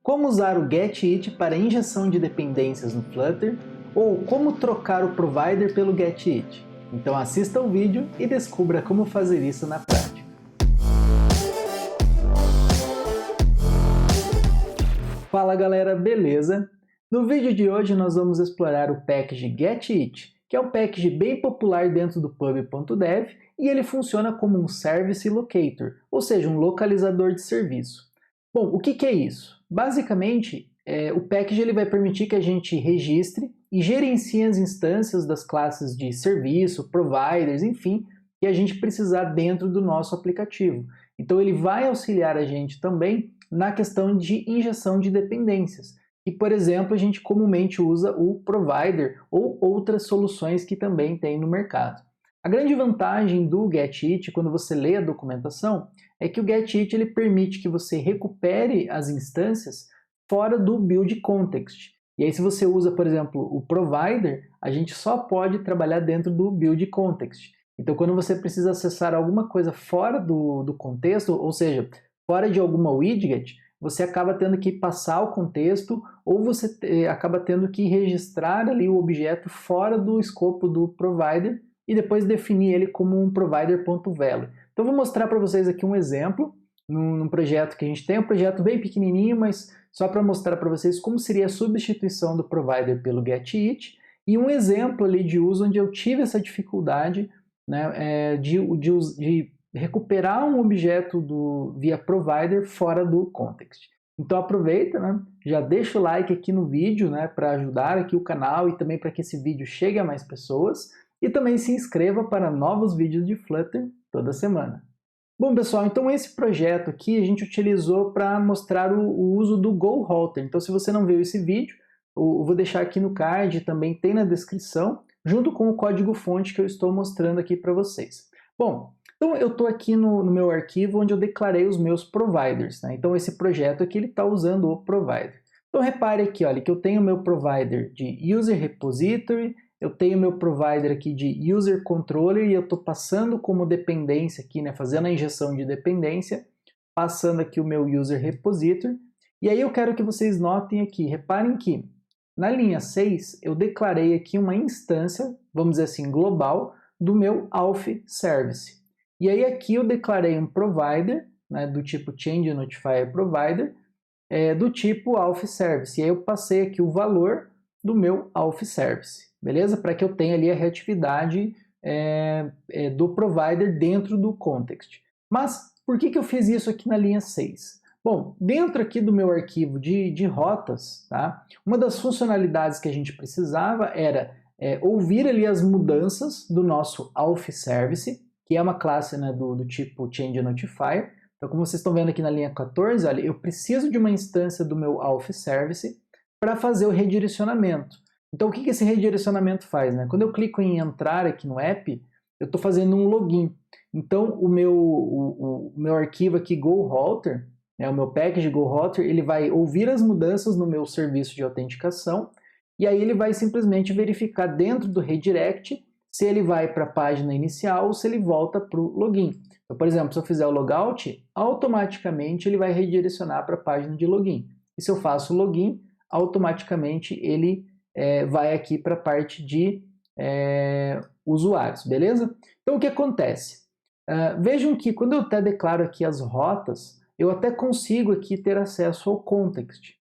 como usar o GetIt para injeção de dependências no Flutter ou como trocar o provider pelo GetIt. Então assista o vídeo e descubra como fazer isso na prática. Fala galera, beleza? No vídeo de hoje nós vamos explorar o package GetIt, que é um package bem popular dentro do pub.dev e ele funciona como um Service Locator, ou seja, um localizador de serviço. Bom, o que é isso? Basicamente, o package ele vai permitir que a gente registre e gerencie as instâncias das classes de serviço, providers, enfim, que a gente precisar dentro do nosso aplicativo. Então ele vai auxiliar a gente também na questão de injeção de dependências. E, por exemplo, a gente comumente usa o provider ou outras soluções que também tem no mercado. A grande vantagem do GetIt, quando você lê a documentação, é que o GetIt ele permite que você recupere as instâncias fora do build context. E aí, se você usa, por exemplo, o provider, a gente só pode trabalhar dentro do build context. Então, quando você precisa acessar alguma coisa fora do contexto, ou seja, fora de alguma widget, você acaba tendo que passar o contexto ou você acaba tendo que registrar ali o objeto fora do escopo do provider e depois definir ele como um provider.value. Então vou mostrar para vocês aqui um exemplo num projeto que a gente tem, um projeto bem pequenininho, mas só para mostrar para vocês como seria a substituição do provider pelo GetIt e um exemplo ali de uso onde eu tive essa dificuldade, né, de recuperar um objeto via provider fora do context. Então aproveita, né? Já deixa o like aqui no vídeo, né, para ajudar aqui o canal e também para que esse vídeo chegue a mais pessoas. E também se inscreva para novos vídeos de Flutter toda semana. Bom pessoal, então esse projeto aqui a gente utilizou para mostrar o uso do GoHalter. Então se você não viu esse vídeo, eu vou deixar aqui no card, também tem na descrição, junto com o código-fonte que eu estou mostrando aqui para vocês. Bom, então eu estou aqui no meu arquivo onde eu declarei os meus providers, né? Então esse projeto aqui está usando o provider. Então repare aqui, olha, que eu tenho o meu provider de User Repository, eu tenho meu provider aqui de User Controller e eu estou passando como dependência aqui, né, fazendo a injeção de dependência, passando aqui o meu User Repository. E aí eu quero que vocês notem aqui, reparem que na linha 6 eu declarei aqui uma instância, vamos dizer assim, global, do meu Auth Service. E aí aqui eu declarei um provider, né, do tipo Change Notifier Provider, do tipo Auth Service. E aí eu passei aqui o valor do meu Auth Service, beleza? Para que eu tenha ali a reatividade do provider dentro do context. Mas por que eu fiz isso aqui na linha 6? Bom, dentro aqui do meu arquivo de rotas, tá? Uma das funcionalidades que a gente precisava era ouvir ali as mudanças do nosso Auth Service, que é uma classe, né, do tipo Change Notifier. Então, como vocês estão vendo aqui na linha 14, olha, eu preciso de uma instância do meu Auth Service para fazer o redirecionamento. Então, o que esse redirecionamento faz, né? Quando eu clico em entrar aqui no app, eu estou fazendo um login. Então, o meu arquivo aqui, GoHalter, né, o meu package GoHalter, ele vai ouvir as mudanças no meu serviço de autenticação e aí ele vai simplesmente verificar dentro do redirect se ele vai para a página inicial ou se ele volta para o login. Então, por exemplo, se eu fizer o logout, automaticamente ele vai redirecionar para a página de login. E se eu faço o login, automaticamente ele vai aqui para a parte de usuários, beleza? Então o que acontece? Vejam que quando eu até declaro aqui as rotas, eu até consigo aqui ter acesso ao context.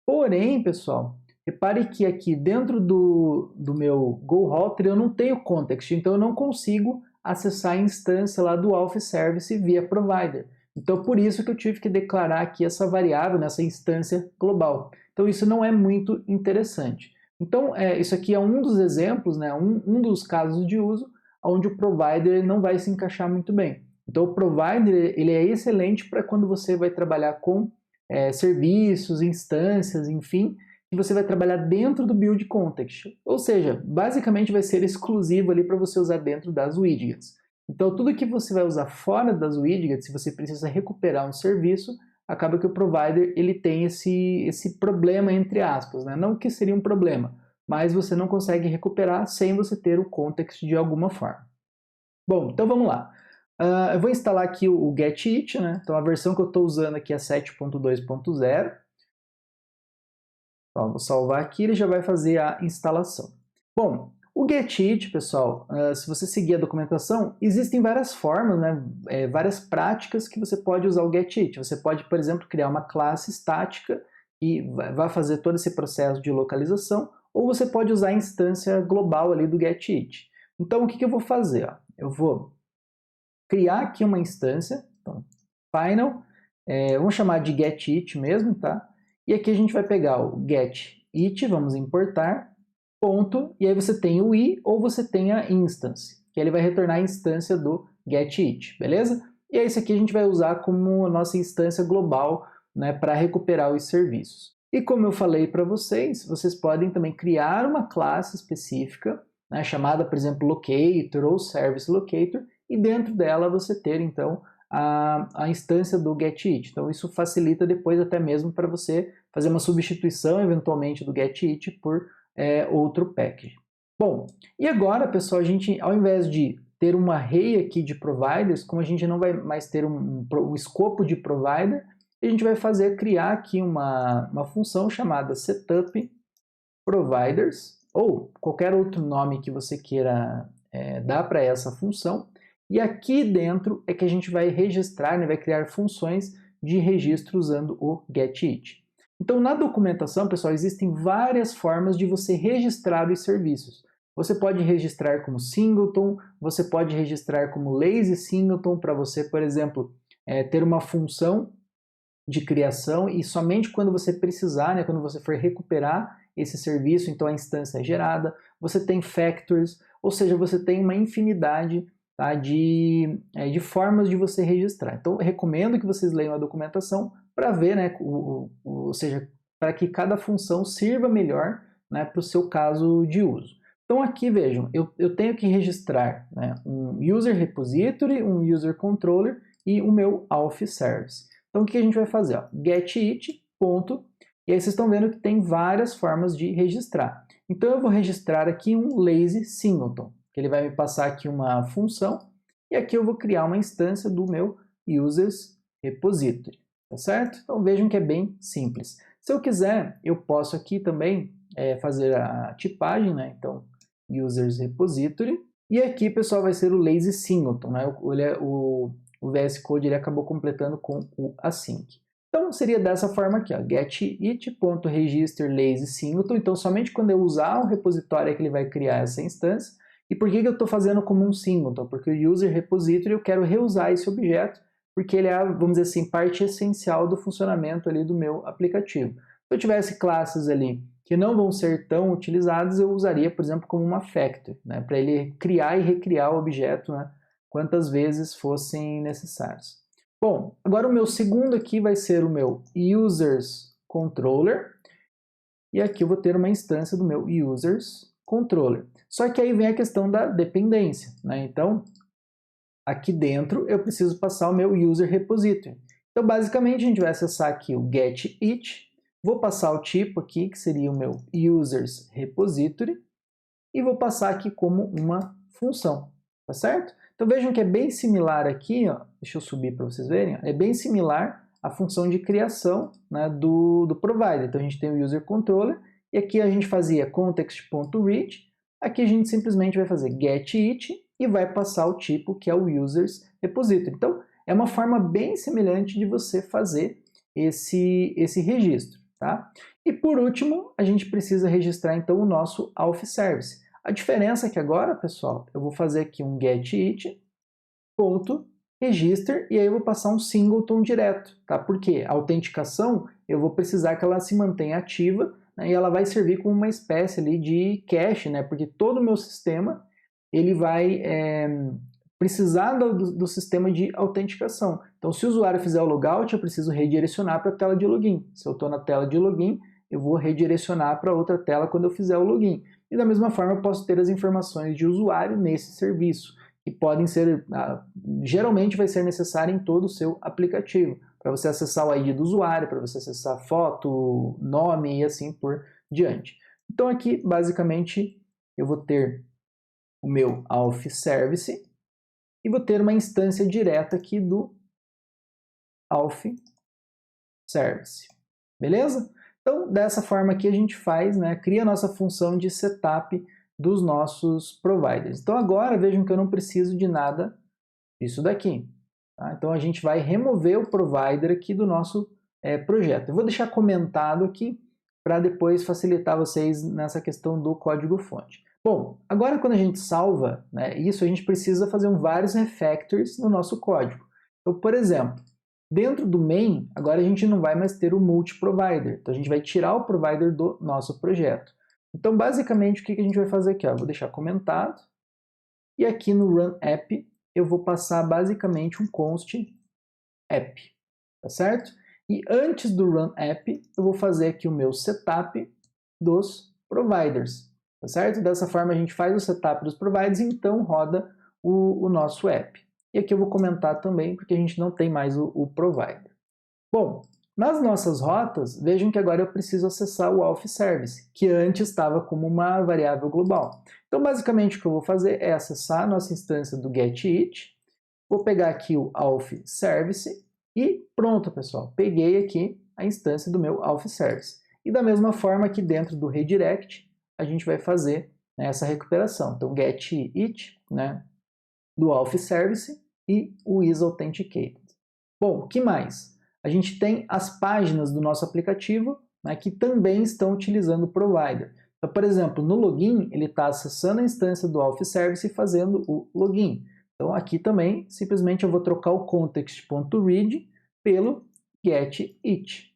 Porém, pessoal, repare que aqui dentro do meu GoHalter eu não tenho context, então eu não consigo acessar a instância lá do Auth Service via provider. Então por isso que eu tive que declarar aqui essa variável, nessa instância global. Então isso não é muito interessante. Então isso aqui é um dos exemplos, né, um dos casos de uso onde o provider não vai se encaixar muito bem. Então o provider ele é excelente para quando você vai trabalhar com serviços, instâncias, enfim, e você vai trabalhar dentro do build context. Ou seja, basicamente vai ser exclusivo ali para você usar dentro das widgets. Então tudo que você vai usar fora das widgets, se você precisa recuperar um serviço, acaba que o provider ele tem esse problema entre aspas, né? Não que seria um problema, mas você não consegue recuperar sem você ter o context de alguma forma. Bom, então vamos lá. Eu vou instalar aqui o GetIt, né? Então a versão que eu estou usando aqui é 7.2.0. Então, eu vou salvar aqui, ele já vai fazer a instalação. Bom, o GetIt, pessoal, se você seguir a documentação, existem várias formas, né, várias práticas que você pode usar o GetIt. Você pode, por exemplo, criar uma classe estática e vai fazer todo esse processo de localização, ou você pode usar a instância global ali do GetIt. Então, o que eu vou fazer? Ó? Eu vou criar aqui uma instância, então, final, vamos chamar de GetIt mesmo, tá? E aqui a gente vai pegar o GetIt, vamos importar, ponto, e aí você tem o i ou você tem a instance, que ele vai retornar a instância do GetIt, beleza? E aí isso aqui a gente vai usar como nossa instância global, né, para recuperar os serviços. E como eu falei para vocês, vocês podem também criar uma classe específica, né, chamada, por exemplo, Locator ou Service Locator, e dentro dela você ter, então, a instância do GetIt. Então isso facilita depois até mesmo para você fazer uma substituição, eventualmente, do GetIt por outro package. Bom, e agora, pessoal, a gente, ao invés de ter uma array aqui de providers, como a gente não vai mais ter um escopo de provider, a gente vai criar aqui uma função chamada setup providers, ou qualquer outro nome que você queira dar para essa função. E aqui dentro é que a gente vai registrar, né, vai criar funções de registro usando o GetIt. Então, na documentação, pessoal, existem várias formas de você registrar os serviços. Você pode registrar como singleton, você pode registrar como lazy singleton, para você, por exemplo, ter uma função de criação e somente quando você precisar, né, quando você for recuperar esse serviço, então a instância é gerada. Você tem factors, ou seja, você tem uma infinidade, tá, de formas de você registrar. Então, eu recomendo que vocês leiam a documentação para ver, né, ou seja, para que cada função sirva melhor, né, para o seu caso de uso. Então aqui, vejam, eu tenho que registrar, né, um user repository, um user controller e o meu auth service. Então o que a gente vai fazer? GetIt, ponto, e aí vocês estão vendo que tem várias formas de registrar. Então eu vou registrar aqui um lazy singleton, que ele vai me passar aqui uma função, e aqui eu vou criar uma instância do meu users repository, tá certo? Então vejam que é bem simples. Se eu quiser, eu posso aqui também fazer a tipagem, né? Então, users repository, e aqui, pessoal, vai ser o lazy singleton, né? O VS Code ele acabou completando com o async. Então, seria dessa forma aqui, ó, getIt.register lazy singleton. Então, somente quando eu usar o repositório é que ele vai criar essa instância. E por que eu estou fazendo como um singleton? Porque o user repository eu quero reusar esse objeto, porque ele é, vamos dizer assim, parte essencial do funcionamento ali do meu aplicativo. Se eu tivesse classes ali que não vão ser tão utilizadas, eu usaria, por exemplo, como uma factor, né, para ele criar e recriar o objeto, né, quantas vezes fossem necessários. Bom, agora o meu segundo aqui vai ser o meu users controller, e aqui eu vou ter uma instância do meu users controller. Só que aí vem a questão da dependência, né? Então, aqui dentro eu preciso passar o meu user repository. Então, basicamente, a gente vai acessar aqui o getIt, vou passar o tipo aqui, que seria o meu users repository, e vou passar aqui como uma função, tá certo? Então vejam que é bem similar aqui, ó, deixa eu subir para vocês verem, ó, é bem similar à função de criação, né, do provider. Então a gente tem o user controller, e aqui a gente fazia context.read, aqui a gente simplesmente vai fazer getIt e vai passar o tipo que é o users repository. Então é uma forma bem semelhante de você fazer esse registro, tá? E por último, a gente precisa registrar então o nosso auth service. A diferença é que agora, pessoal, eu vou fazer aqui um getIt.register e aí eu vou passar um singleton direto, tá? Porque a autenticação eu vou precisar que ela se mantenha ativa, né, e ela vai servir como uma espécie ali de cache, né? Porque todo o meu sistema ele vai precisar do sistema de autenticação. Então, se o usuário fizer o logout, eu preciso redirecionar para a tela de login. Se eu estou na tela de login, eu vou redirecionar para outra tela quando eu fizer o login. E da mesma forma, eu posso ter as informações de usuário nesse serviço, que podem ser, geralmente vai ser necessário em todo o seu aplicativo, para você acessar o ID do usuário, para você acessar foto, nome e assim por diante. Então aqui, basicamente, eu vou ter o meu auth service e vou ter uma instância direta aqui do auth service. Beleza? Então, dessa forma aqui a gente faz, né, cria a nossa função de setup dos nossos providers. Então agora vejam que eu não preciso de nada disso daqui. Tá? Então a gente vai remover o provider aqui do nosso projeto. Eu vou deixar comentado aqui para depois facilitar vocês nessa questão do código-fonte. Bom, agora quando a gente salva, né, isso, a gente precisa fazer vários refactors no nosso código. Então, por exemplo, dentro do main, agora a gente não vai mais ter o multi-provider. Então a gente vai tirar o provider do nosso projeto. Então, basicamente, o que a gente vai fazer aqui? Ó, eu vou deixar comentado. E aqui no run app, eu vou passar basicamente um const app. Tá certo? E antes do run app, eu vou fazer aqui o meu setup dos providers. Tá certo? Dessa forma, a gente faz o setup dos providers e então roda o nosso app. E aqui eu vou comentar também, porque a gente não tem mais o provider. Bom, nas nossas rotas, vejam que agora eu preciso acessar o auth service, que antes estava como uma variável global. Então, basicamente, o que eu vou fazer é acessar a nossa instância do getIt, vou pegar aqui o auth service e pronto, pessoal, peguei aqui a instância do meu auth service. E da mesma forma que dentro do redirect, a gente vai fazer, né, essa recuperação. Então, getIt, né, do auth service e o isAuthenticated. Bom, o que mais? A gente tem as páginas do nosso aplicativo, né, que também estão utilizando o provider. Então, por exemplo, no login, ele está acessando a instância do auth service e fazendo o login. Então, aqui também, simplesmente eu vou trocar o context.read pelo getIt,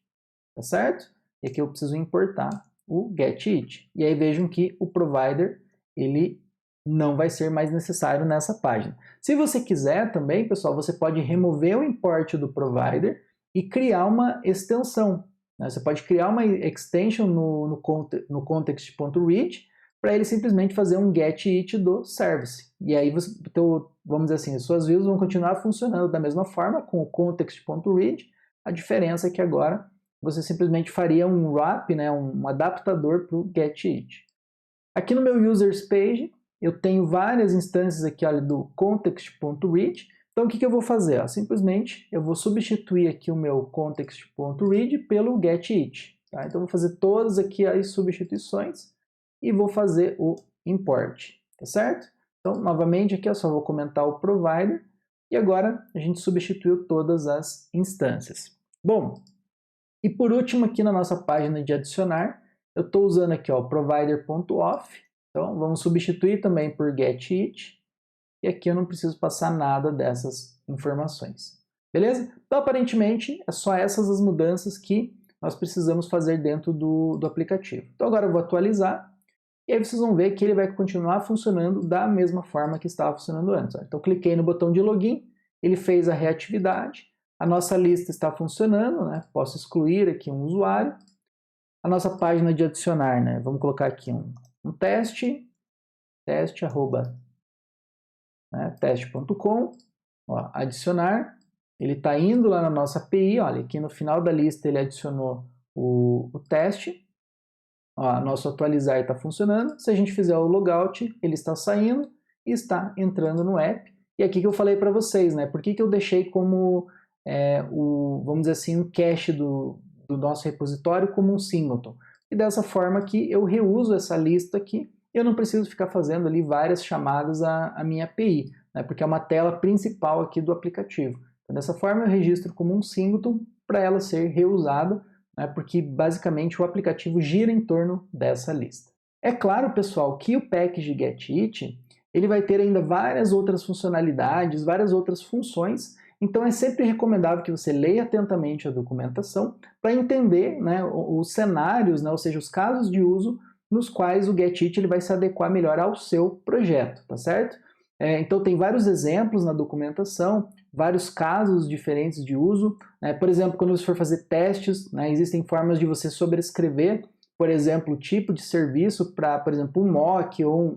tá certo? E aqui eu preciso importar o getIt. E aí vejam que o provider, ele não vai ser mais necessário nessa página. Se você quiser também, pessoal, você pode remover o import do provider e criar uma extensão. Né? Você pode criar uma extension no context.read para ele simplesmente fazer um getIt do service. E aí, então, vamos dizer assim, suas views vão continuar funcionando da mesma forma com o context.read. A diferença é que agora você simplesmente faria um wrap, né, um adaptador para o getIt. Aqui no meu users page, eu tenho várias instâncias aqui, olha, do context.read. Então, o que eu vou fazer? Simplesmente, eu vou substituir aqui o meu context.read pelo getIt. Tá? Então, eu vou fazer todas aqui as substituições e vou fazer o import, tá certo? Então, novamente, aqui eu só vou comentar o provider e agora a gente substituiu todas as instâncias. Bom, e por último, aqui na nossa página de adicionar, eu estou usando aqui o provider.auth. Então, vamos substituir também por getIt. E aqui eu não preciso passar nada dessas informações. Beleza? Então, aparentemente, é só essas as mudanças que nós precisamos fazer dentro do aplicativo. Então, agora eu vou atualizar. E aí vocês vão ver que ele vai continuar funcionando da mesma forma que estava funcionando antes. Então, cliquei no botão de login, ele fez a reatividade. A nossa lista está funcionando, né? Posso excluir aqui um usuário. A nossa página de adicionar, né? Vamos colocar aqui um teste, teste.com, adicionar, ele está indo lá na nossa API, olha, aqui no final da lista ele adicionou o teste, nosso atualizar está funcionando, se a gente fizer o logout, ele está saindo e está entrando no app, e aqui que eu falei para vocês, né, por que eu deixei como, vamos dizer assim, um cache do nosso repositório como um singleton, e dessa forma que eu reuso essa lista aqui, eu não preciso ficar fazendo ali várias chamadas à minha API, né, porque é uma tela principal aqui do aplicativo. Então, dessa forma eu registro como um singleton para ela ser reusada, né, porque basicamente o aplicativo gira em torno dessa lista. É claro, pessoal, que o package getIt ele vai ter ainda várias outras funcionalidades, várias outras funções, então é sempre recomendável que você leia atentamente a documentação para entender, né, os cenários, né, ou seja, os casos de uso nos quais o getIt ele vai se adequar melhor ao seu projeto, tá certo? Então tem vários exemplos na documentação, vários casos diferentes de uso, né? Por exemplo, quando você for fazer testes, né, existem formas de você sobrescrever, por exemplo, o tipo de serviço para, por exemplo, um mock ou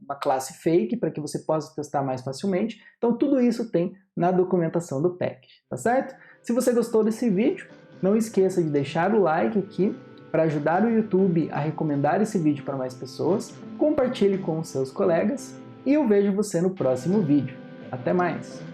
uma classe fake, para que você possa testar mais facilmente. Então tudo isso tem na documentação do package, tá certo? Se você gostou desse vídeo, não esqueça de deixar o like aqui, para ajudar o YouTube a recomendar esse vídeo para mais pessoas, compartilhe com os seus colegas e eu vejo você no próximo vídeo. Até mais!